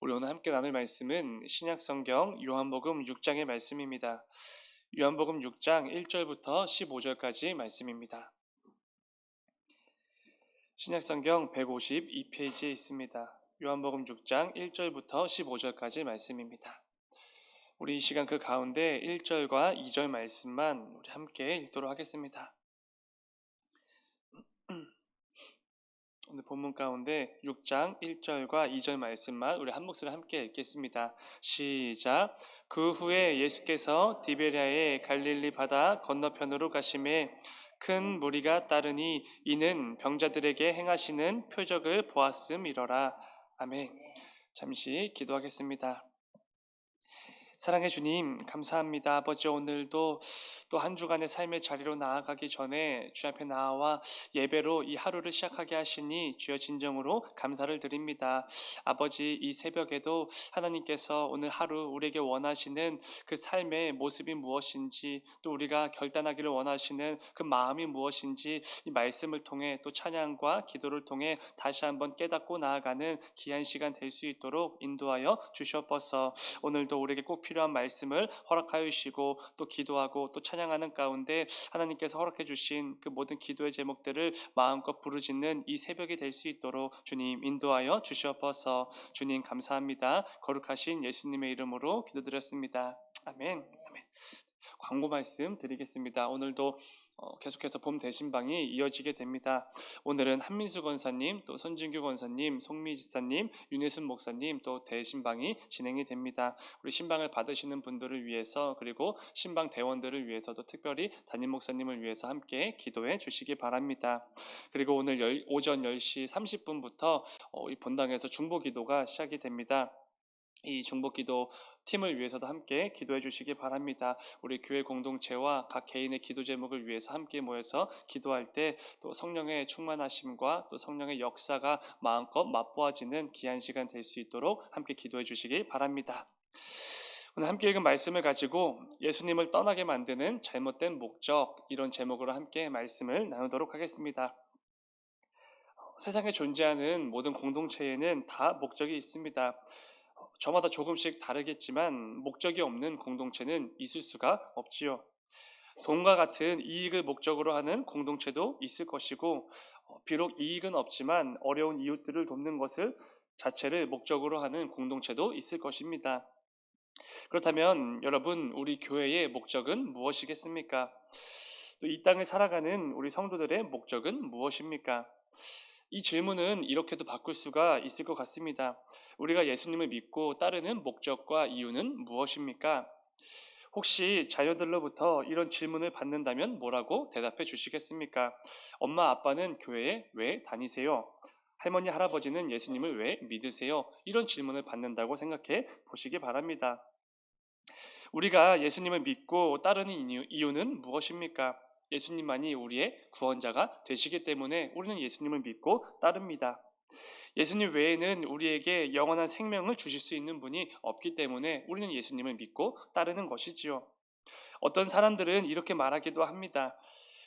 우리 오늘 함께 나눌 말씀은 신약성경 요한복음 6장의 말씀입니다. 요한복음 6장 1절부터 15절까지 말씀입니다. 신약성경 152페이지에 있습니다. 요한복음 6장 1절부터 15절까지 말씀입니다. 우리 이 시간 그 가운데 1절과 2절 말씀만 우리 함께 읽도록 하겠습니다. 오늘 본문 가운데 6장 1절과 2절 말씀만 우리 한 목소리 함께 읽겠습니다. 시작. 그 후에 예수께서 디베랴의 갈릴리 바다 건너편으로 가심에 큰 무리가 따르니 이는 병자들에게 행하시는 표적을 보았음이러라. 아멘. 잠시 기도하겠습니다. 사랑해 주님, 감사합니다. 아버지, 오늘도 또 한 주간의 삶의 자리로 나아가기 전에 주 앞에 나와 예배로 이 하루를 시작하게 하시니 주여 진정으로 감사를 드립니다. 아버지, 이 새벽에도 하나님께서 오늘 하루 우리에게 원하시는 그 삶의 모습이 무엇인지, 또 우리가 결단하기를 원하시는 그 마음이 무엇인지 이 말씀을 통해 또 찬양과 기도를 통해 다시 한번 깨닫고 나아가는 귀한 시간 될 수 있도록 인도하여 주시옵소서. 오늘도 우리에게 꼭 필요한 말씀을 허락하여 주시고 또 기도하고 또 찬양하는 가운데 하나님께서 허락해 주신 그 모든 기도의 제목들을 마음껏 부르짖는 이 새벽이 될 수 있도록 주님 인도하여 주시옵소서. 주님 감사합니다. 거룩하신 예수님의 이름으로 기도드렸습니다. 아멘. 아멘. 광고 말씀 드리겠습니다. 오늘도 계속해서 봄 대신방이 이어지게 됩니다. 오늘은 한민수 권사님, 또 손진규 권사님, 송미 지사님, 윤혜순 목사님 또 대신방이 진행이 됩니다. 우리 신방을 받으시는 분들을 위해서 그리고 신방 대원들을 위해서도 특별히 담임 목사님을 위해서 함께 기도해 주시기 바랍니다. 그리고 오늘 오전 10시 30분부터 이 본당에서 중보 기도가 시작이 됩니다. 이 중보기도 팀을 위해서도 함께 기도해 주시기 바랍니다. 우리 교회 공동체와 각 개인의 기도 제목을 위해서 함께 모여서 기도할 때 또 성령의 충만하심과 또 성령의 역사가 마음껏 맛보아지는 귀한 시간 될 수 있도록 함께 기도해 주시기 바랍니다. 오늘 함께 읽은 말씀을 가지고 예수님을 떠나게 만드는 잘못된 목적, 이런 제목으로 함께 말씀을 나누도록 하겠습니다. 세상에 존재하는 모든 공동체에는 다 목적이 있습니다. 저마다 조금씩 다르겠지만 목적이 없는 공동체는 있을 수가 없지요. 돈과 같은 이익을 목적으로 하는 공동체도 있을 것이고, 비록 이익은 없지만 어려운 이웃들을 돕는 것을 자체를 목적으로 하는 공동체도 있을 것입니다. 그렇다면 여러분, 우리 교회의 목적은 무엇이겠습니까? 또 이 땅을 살아가는 우리 성도들의 목적은 무엇입니까? 이 질문은 이렇게도 바꿀 수가 있을 것 같습니다. 우리가 예수님을 믿고 따르는 목적과 이유는 무엇입니까? 혹시 자녀들로부터 이런 질문을 받는다면 뭐라고 대답해 주시겠습니까? 엄마, 아빠는 교회에 왜 다니세요? 할머니, 할아버지는 예수님을 왜 믿으세요? 이런 질문을 받는다고 생각해 보시기 바랍니다. 우리가 예수님을 믿고 따르는 이유는 무엇입니까? 예수님만이 우리의 구원자가 되시기 때문에 우리는 예수님을 믿고 따릅니다. 예수님 외에는 우리에게 영원한 생명을 주실 수 있는 분이 없기 때문에 우리는 예수님을 믿고 따르는 것이지요. 어떤 사람들은 이렇게 말하기도 합니다.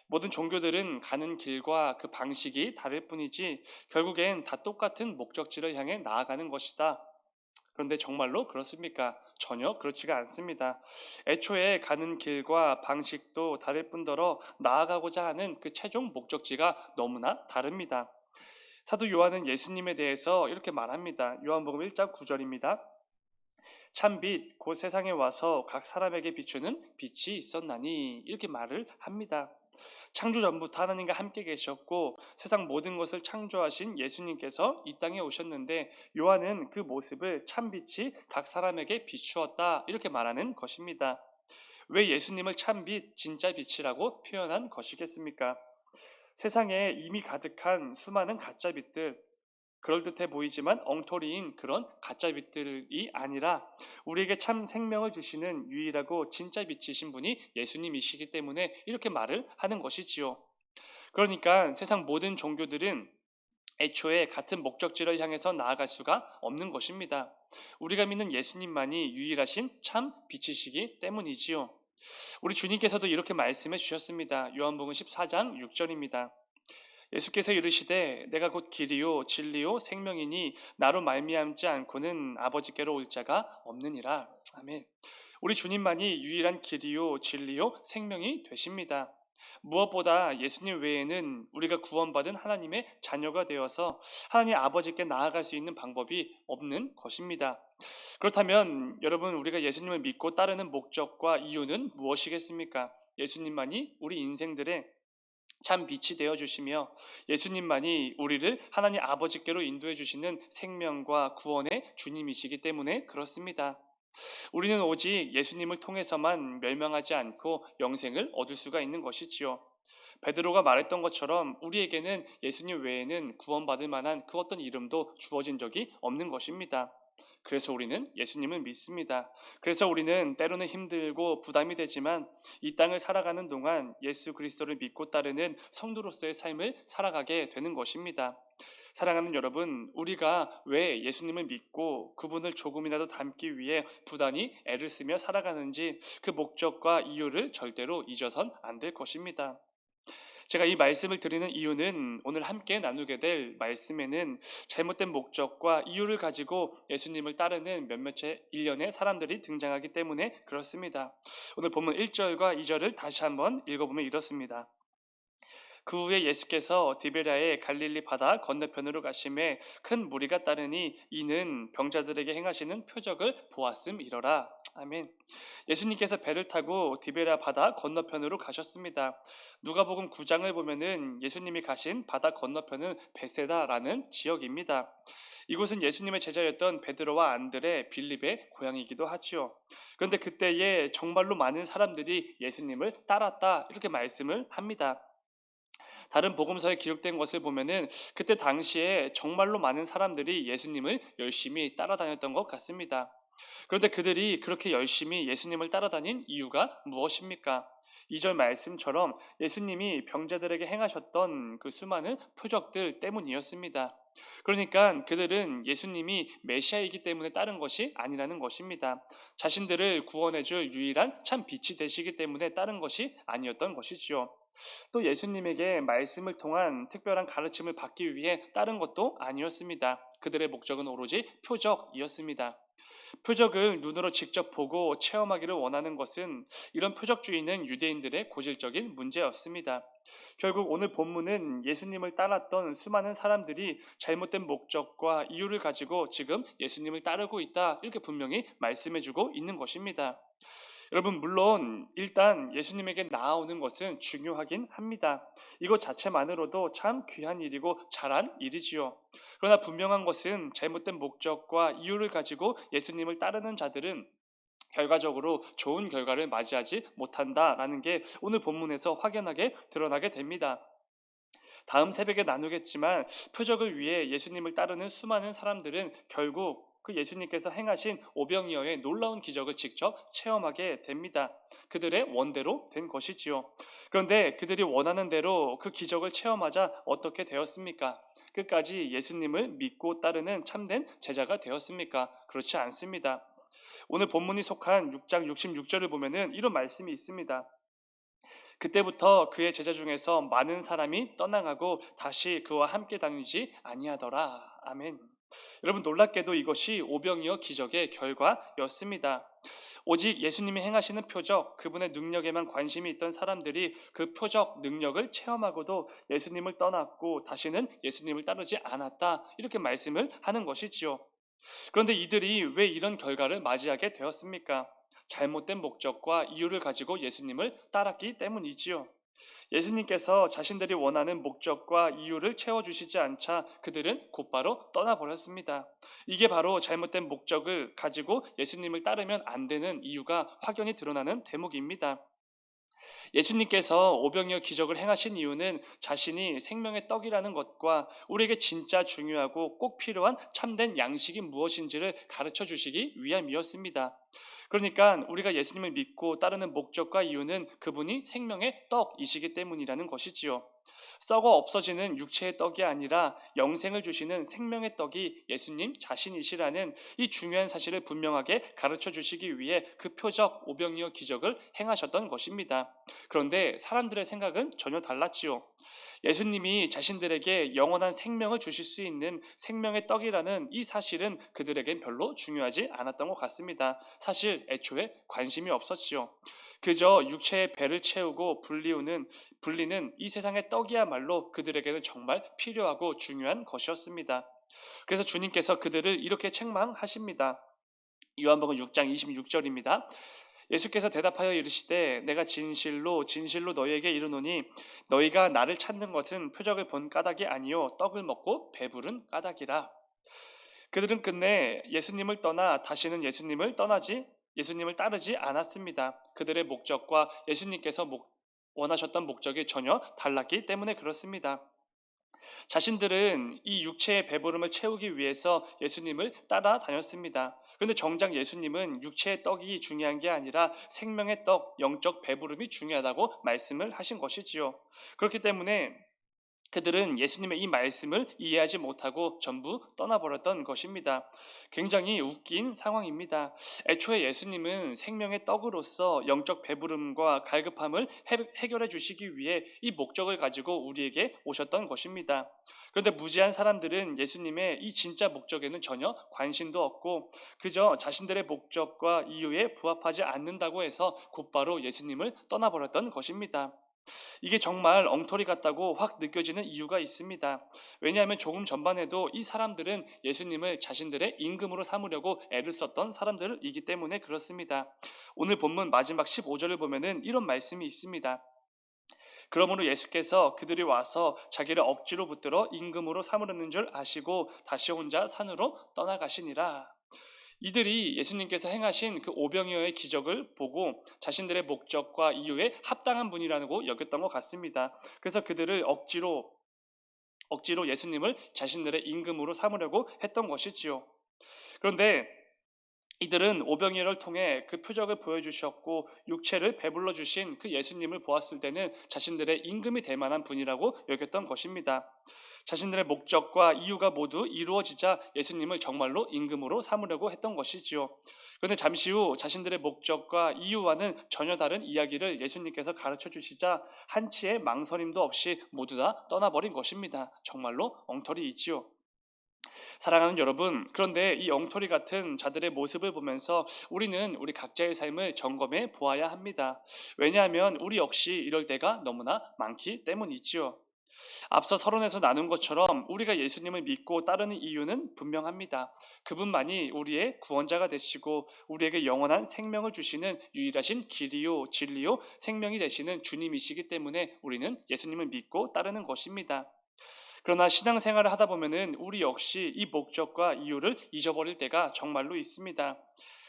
모든 종교들은 가는 길과 그 방식이 다를 뿐이지 결국엔 다 똑같은 목적지를 향해 나아가는 것이다. 그런데 정말로 그렇습니까? 전혀 그렇지가 않습니다. 애초에 가는 길과 방식도 다를 뿐더러 나아가고자 하는 그 최종 목적지가 너무나 다릅니다. 사도 요한은 예수님에 대해서 이렇게 말합니다. 요한복음 1장 9절입니다. 참 빛, 곧 세상에 와서 각 사람에게 비추는 빛이 있었나니, 이렇게 말을 합니다. 창조 전부터 하나님과 함께 계셨고 세상 모든 것을 창조하신 예수님께서 이 땅에 오셨는데 요한은 그 모습을 참빛이 각 사람에게 비추었다, 이렇게 말하는 것입니다. 왜 예수님을 참빛, 진짜 빛이라고 표현한 것이겠습니까? 세상에 이미 가득한 수많은 가짜빛들, 그럴듯해 보이지만 엉터리인 그런 가짜빛들이 아니라 우리에게 참 생명을 주시는 유일하고 진짜 빛이신 분이 예수님이시기 때문에 이렇게 말을 하는 것이지요. 그러니까 세상 모든 종교들은 애초에 같은 목적지를 향해서 나아갈 수가 없는 것입니다. 우리가 믿는 예수님만이 유일하신 참 빛이시기 때문이지요. 우리 주님께서도 이렇게 말씀해 주셨습니다. 요한복음 14장 6절입니다. 예수께서 이르시되 내가 곧 길이요 진리요 생명이니 나로 말미암지 않고는 아버지께로 올 자가 없느니라. 아멘. 우리 주님만이 유일한 길이요 진리요 생명이 되십니다. 무엇보다 예수님 외에는 우리가 구원받은 하나님의 자녀가 되어서 하나님 아버지께 나아갈 수 있는 방법이 없는 것입니다. 그렇다면 여러분, 우리가 예수님을 믿고 따르는 목적과 이유는 무엇이겠습니까? 예수님만이 우리 인생들의 참 빛이 되어 주시며 예수님만이 우리를 하나님 아버지께로 인도해 주시는 생명과 구원의 주님이시기 때문에 그렇습니다. 우리는 오직 예수님을 통해서만 멸망하지 않고 영생을 얻을 수가 있는 것이지요. 베드로가 말했던 것처럼 우리에게는 예수님 외에는 구원받을 만한 그 어떤 이름도 주어진 적이 없는 것입니다. 그래서 우리는 예수님을 믿습니다. 그래서 우리는 때로는 힘들고 부담이 되지만 이 땅을 살아가는 동안 예수 그리스도를 믿고 따르는 성도로서의 삶을 살아가게 되는 것입니다. 사랑하는 여러분, 우리가 왜 예수님을 믿고 그분을 조금이라도 닮기 위해 부단히 애를 쓰며 살아가는지 그 목적과 이유를 절대로 잊어선 안 될 것입니다. 제가 이 말씀을 드리는 이유는 오늘 함께 나누게 될 말씀에는 잘못된 목적과 이유를 가지고 예수님을 따르는 몇몇의 일련의 사람들이 등장하기 때문에 그렇습니다. 오늘 본문 1절과 2절을 다시 한번 읽어보면 이렇습니다. 그 후에 예수께서 디베랴의 갈릴리 바다 건너편으로 가심에 큰 무리가 따르니 이는 병자들에게 행하시는 표적을 보았음이러라. 아멘. 예수님께서 배를 타고 디베랴 바다 건너편으로 가셨습니다. 누가복음 9장을 보면은 예수님이 가신 바다 건너편은 베세다라는 지역입니다. 이곳은 예수님의 제자였던 베드로와 안드레, 빌립의 고향이기도 하지요. 그런데 그때에 정말로 많은 사람들이 예수님을 따랐다 이렇게 말씀을 합니다. 다른 복음서에 기록된 것을 보면은 그때 당시에 정말로 많은 사람들이 예수님을 열심히 따라다녔던 것 같습니다. 그런데 그들이 그렇게 열심히 예수님을 따라다닌 이유가 무엇입니까? 2절 말씀처럼 예수님이 병자들에게 행하셨던 그 수많은 표적들 때문이었습니다. 그러니까 그들은 예수님이 메시아이기 때문에 따른 것이 아니라는 것입니다. 자신들을 구원해줄 유일한 참 빛이 되시기 때문에 따른 것이 아니었던 것이지요. 또 예수님에게 말씀을 통한 특별한 가르침을 받기 위해 따른 것도 아니었습니다. 그들의 목적은 오로지 표적이었습니다. 표적을 눈으로 직접 보고 체험하기를 원하는 것은 이런 표적주의는 유대인들의 고질적인 문제였습니다. 결국 오늘 본문은 예수님을 따랐던 수많은 사람들이 잘못된 목적과 이유를 가지고 지금 예수님을 따르고 있다 이렇게 분명히 말씀해주고 있는 것입니다. 여러분, 물론 일단 예수님에게 나아오는 것은 중요하긴 합니다. 이것 자체만으로도 참 귀한 일이고 잘한 일이지요. 그러나 분명한 것은 잘못된 목적과 이유를 가지고 예수님을 따르는 자들은 결과적으로 좋은 결과를 맞이하지 못한다라는 게 오늘 본문에서 확연하게 드러나게 됩니다. 다음 새벽에 나누겠지만 표적을 위해 예수님을 따르는 수많은 사람들은 결국 그 예수님께서 행하신 오병이어의 놀라운 기적을 직접 체험하게 됩니다. 그들의 원대로 된 것이지요. 그런데 그들이 원하는 대로 그 기적을 체험하자 어떻게 되었습니까? 끝까지 예수님을 믿고 따르는 참된 제자가 되었습니까? 그렇지 않습니다. 오늘 본문이 속한 6장 66절을 보면은 이런 말씀이 있습니다. 그때부터 그의 제자 중에서 많은 사람이 떠나가고 다시 그와 함께 다니지 아니하더라. 아멘. 여러분, 놀랍게도 이것이 오병이어 기적의 결과였습니다. 오직 예수님이 행하시는 표적, 그분의 능력에만 관심이 있던 사람들이 그 표적, 능력을 체험하고도 예수님을 떠났고 다시는 예수님을 따르지 않았다. 이렇게 말씀을 하는 것이지요. 그런데 이들이 왜 이런 결과를 맞이하게 되었습니까? 잘못된 목적과 이유를 가지고 예수님을 따랐기 때문이지요. 예수님께서 자신들이 원하는 목적과 이유를 채워주시지 않자 그들은 곧바로 떠나버렸습니다. 이게 바로 잘못된 목적을 가지고 예수님을 따르면 안 되는 이유가 확연히 드러나는 대목입니다. 예수님께서 오병이어 기적을 행하신 이유는 자신이 생명의 떡이라는 것과 우리에게 진짜 중요하고 꼭 필요한 참된 양식이 무엇인지를 가르쳐 주시기 위함이었습니다. 그러니까 우리가 예수님을 믿고 따르는 목적과 이유는 그분이 생명의 떡이시기 때문이라는 것이지요. 썩어 없어지는 육체의 떡이 아니라 영생을 주시는 생명의 떡이 예수님 자신이시라는 이 중요한 사실을 분명하게 가르쳐 주시기 위해 그 표적 오병이어 기적을 행하셨던 것입니다. 그런데 사람들의 생각은 전혀 달랐지요. 예수님이 자신들에게 영원한 생명을 주실 수 있는 생명의 떡이라는 이 사실은 그들에겐 별로 중요하지 않았던 것 같습니다. 사실 애초에 관심이 없었지요. 그저 육체의 배를 채우고 불리는 이 세상의 떡이야말로 그들에게는 정말 필요하고 중요한 것이었습니다. 그래서 주님께서 그들을 이렇게 책망하십니다. 요한복음 6장 26절입니다. 예수께서 대답하여 이르시되 내가 진실로 진실로 너희에게 이르노니 너희가 나를 찾는 것은 표적을 본 까닭이 아니요 떡을 먹고 배부른 까닭이라. 그들은 끝내 예수님을 떠나 다시는 예수님을 따르지 않았습니다. 그들의 목적과 예수님께서 원하셨던 목적이 전혀 달랐기 때문에 그렇습니다. 자신들은 이 육체의 배부름을 채우기 위해서 예수님을 따라다녔습니다. 그런데 정작 예수님은 육체의 떡이 중요한 게 아니라 생명의 떡, 영적 배부름이 중요하다고 말씀을 하신 것이지요. 그렇기 때문에 그들은 예수님의 이 말씀을 이해하지 못하고 전부 떠나버렸던 것입니다. 굉장히 웃긴 상황입니다. 애초에 예수님은 생명의 떡으로서 영적 배부름과 갈급함을 해결해 주시기 위해 이 목적을 가지고 우리에게 오셨던 것입니다. 그런데 무지한 사람들은 예수님의 이 진짜 목적에는 전혀 관심도 없고 그저 자신들의 목적과 이유에 부합하지 않는다고 해서 곧바로 예수님을 떠나버렸던 것입니다. 이게 정말 엉터리 같다고 확 느껴지는 이유가 있습니다. 왜냐하면 조금 전반에도 이 사람들은 예수님을 자신들의 임금으로 삼으려고 애를 썼던 사람들이기 때문에 그렇습니다. 오늘 본문 마지막 15절을 보면은 이런 말씀이 있습니다. 그러므로 예수께서 그들이 와서 자기를 억지로 붙들어 임금으로 삼으려는 줄 아시고 다시 혼자 산으로 떠나가시니라. 이들이 예수님께서 행하신 그 오병이어의 기적을 보고 자신들의 목적과 이유에 합당한 분이라고 여겼던 것 같습니다. 그래서 그들을 억지로 예수님을 자신들의 임금으로 삼으려고 했던 것이지요. 그런데 이들은 오병이어를 통해 그 표적을 보여주셨고 육체를 배불러 주신 그 예수님을 보았을 때는 자신들의 임금이 될 만한 분이라고 여겼던 것입니다. 자신들의 목적과 이유가 모두 이루어지자 예수님을 정말로 임금으로 삼으려고 했던 것이지요. 그런데 잠시 후 자신들의 목적과 이유와는 전혀 다른 이야기를 예수님께서 가르쳐 주시자 한치의 망설임도 없이 모두 다 떠나버린 것입니다. 정말로 엉터리이지요. 사랑하는 여러분, 그런데 이 엉터리 같은 자들의 모습을 보면서 우리는 우리 각자의 삶을 점검해 보아야 합니다. 왜냐하면 우리 역시 이럴 때가 너무나 많기 때문이지요. 앞서 서론에서 나눈 것처럼 우리가 예수님을 믿고 따르는 이유는 분명합니다. 그분만이 우리의 구원자가 되시고 우리에게 영원한 생명을 주시는 유일하신 길이요 진리요 생명이 되시는 주님이시기 때문에 우리는 예수님을 믿고 따르는 것입니다. 그러나 신앙생활을 하다 보면은 우리 역시 이 목적과 이유를 잊어버릴 때가 정말로 있습니다.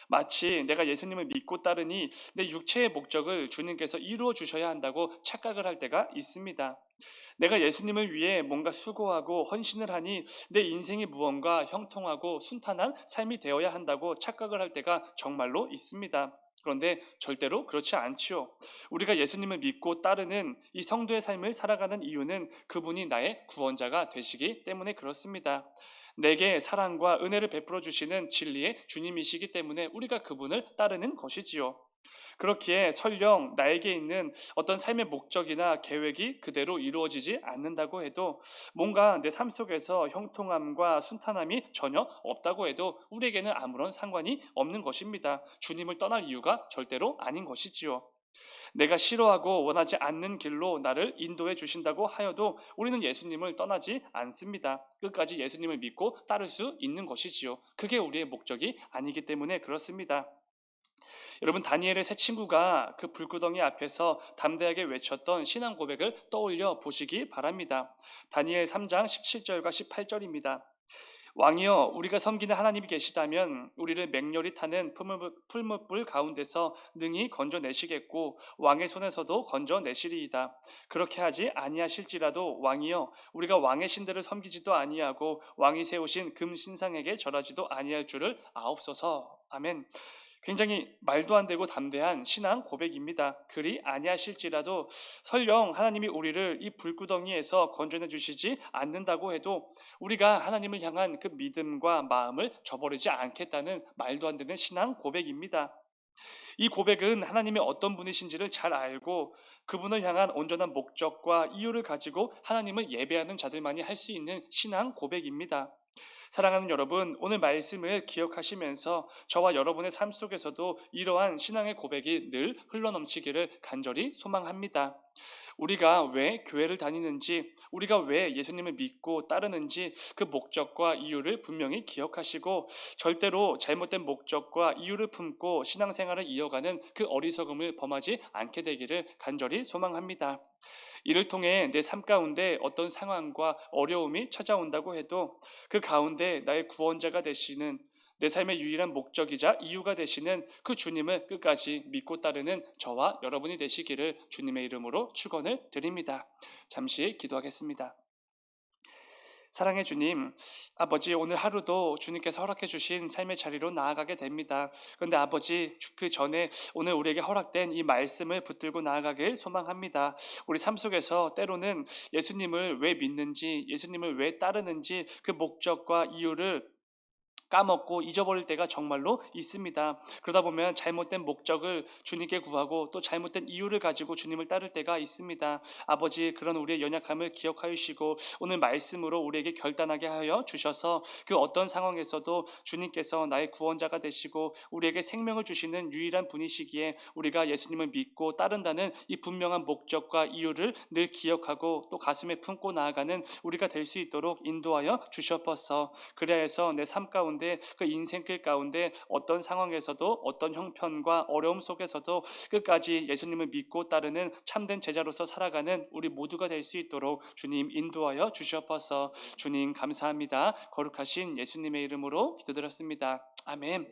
마치 내가 예수님을 믿고 따르니 내 육체의 목적을 주님께서 이루어 주셔야 한다고 착각을 할 때가 있습니다. 내가 예수님을 위해 뭔가 수고하고 헌신을 하니 내 인생이 무언가 형통하고 순탄한 삶이 되어야 한다고 착각을 할 때가 정말로 있습니다. 그런데 절대로 그렇지 않지요. 우리가 예수님을 믿고 따르는 이 성도의 삶을 살아가는 이유는 그분이 나의 구원자가 되시기 때문에 그렇습니다. 내게 사랑과 은혜를 베풀어 주시는 진리의 주님이시기 때문에 우리가 그분을 따르는 것이지요. 그렇기에 설령 나에게 있는 어떤 삶의 목적이나 계획이 그대로 이루어지지 않는다고 해도 뭔가 내 삶 속에서 형통함과 순탄함이 전혀 없다고 해도 우리에게는 아무런 상관이 없는 것입니다. 주님을 떠날 이유가 절대로 아닌 것이지요. 내가 싫어하고 원하지 않는 길로 나를 인도해 주신다고 하여도 우리는 예수님을 떠나지 않습니다. 끝까지 예수님을 믿고 따를 수 있는 것이지요. 그게 우리의 목적이 아니기 때문에 그렇습니다. 여러분 다니엘의 세 친구가 그 불구덩이 앞에서 담대하게 외쳤던 신앙 고백을 떠올려 보시기 바랍니다. 다니엘 3장 17절과 18절입니다. 왕이여 우리가 섬기는 하나님이 계시다면 우리를 맹렬히 타는 풀무불 가운데서 능히 건져내시겠고 왕의 손에서도 건져내시리이다. 그렇게 하지 아니하실지라도 왕이여 우리가 왕의 신들을 섬기지도 아니하고 왕이 세우신 금 신상에게 절하지도 아니할 줄을 아옵소서. 아멘. 굉장히 말도 안 되고 담대한 신앙 고백입니다. 그리 아니하실지라도 설령 하나님이 우리를 이 불구덩이에서 건져내 주시지 않는다고 해도 우리가 하나님을 향한 그 믿음과 마음을 저버리지 않겠다는 말도 안 되는 신앙 고백입니다. 이 고백은 하나님의 어떤 분이신지를 잘 알고 그분을 향한 온전한 목적과 이유를 가지고 하나님을 예배하는 자들만이 할 수 있는 신앙 고백입니다. 사랑하는 여러분, 오늘 말씀을 기억하시면서 저와 여러분의 삶 속에서도 이러한 신앙의 고백이 늘 흘러넘치기를 간절히 소망합니다. 우리가 왜 교회를 다니는지, 우리가 왜 예수님을 믿고 따르는지 그 목적과 이유를 분명히 기억하시고 절대로 잘못된 목적과 이유를 품고 신앙생활을 이어가는 그 어리석음을 범하지 않게 되기를 간절히 소망합니다. 이를 통해 내 삶 가운데 어떤 상황과 어려움이 찾아온다고 해도 그 가운데 나의 구원자가 되시는 내 삶의 유일한 목적이자 이유가 되시는 그 주님을 끝까지 믿고 따르는 저와 여러분이 되시기를 주님의 이름으로 축원을 드립니다. 잠시 기도하겠습니다. 사랑의 주님, 아버지 오늘 하루도 주님께서 허락해 주신 삶의 자리로 나아가게 됩니다. 그런데 아버지 그 전에 오늘 우리에게 허락된 이 말씀을 붙들고 나아가길 소망합니다. 우리 삶 속에서 때로는 예수님을 왜 믿는지, 예수님을 왜 따르는지 그 목적과 이유를 까먹고 잊어버릴 때가 정말로 있습니다. 그러다 보면 잘못된 목적을 주님께 구하고 또 잘못된 이유를 가지고 주님을 따를 때가 있습니다. 아버지 그런 우리의 연약함을 기억하여 주시고 오늘 말씀으로 우리에게 결단하게 하여 주셔서 그 어떤 상황에서도 주님께서 나의 구원자가 되시고 우리에게 생명을 주시는 유일한 분이시기에 우리가 예수님을 믿고 따른다는 이 분명한 목적과 이유를 늘 기억하고 또 가슴에 품고 나아가는 우리가 될 수 있도록 인도하여 주시옵소서. 그래야 해서 내 삶 가운데 그 인생길 가운데 어떤 상황에서도 어떤 형편과 어려움 속에서도 끝까지 예수님을 믿고 따르는 참된 제자로서 살아가는 우리 모두가 될 수 있도록 주님 인도하여 주시옵소서. 주님 감사합니다. 거룩하신 예수님의 이름으로 기도드렸습니다. 아멘.